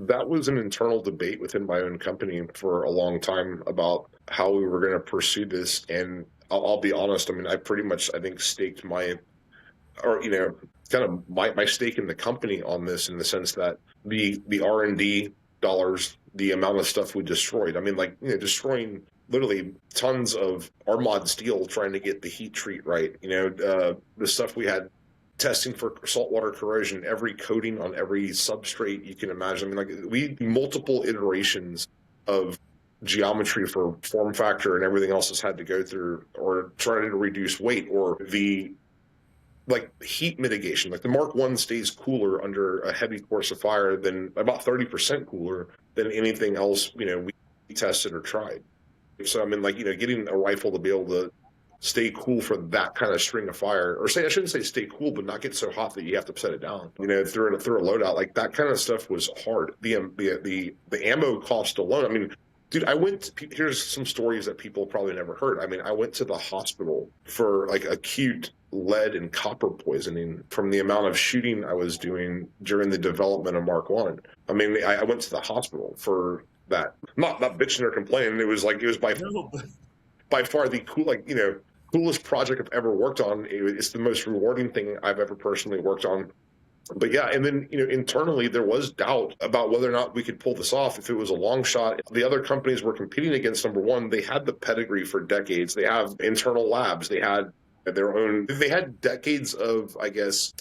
that was an internal debate within my own company for a long time about how we were going to pursue this. And I'll be honest. I mean, I pretty much, I think, staked my, or kind of my stake in the company on this, in the sense that the R&D dollars, the amount of stuff we destroyed. I mean, like, destroying literally tons of Armod steel trying to get the heat treat right. The stuff we had testing for saltwater corrosion, every coating on every substrate you can imagine. I mean, like, we multiple iterations of geometry for form factor and everything else has had to go through, or trying to reduce weight, or the like heat mitigation. Like, the Mark One stays cooler under a heavy course of fire, than about 30% cooler than anything else we tested or tried. So I mean, like, getting a rifle to be able to stay cool for that kind of string of fire, or say, I shouldn't say stay cool, but not get so hot that you have to set it down. Through a loadout, like that kind of stuff was hard. The ammo cost alone. I mean, dude, here's some stories that people probably never heard. I mean, I went to the hospital for like acute lead and copper poisoning from the amount of shooting I was doing during the development of Mark One. I mean, I went to the hospital for that. Not bitching or complaining. It was by far the coolest project I've ever worked on. It's the most rewarding thing I've ever personally worked on. But yeah, and then internally there was doubt about whether or not we could pull this off. If it was a long shot, the other companies were competing against. Number one, they had the pedigree for decades. They have internal labs. They had their own. They had decades of, I guess,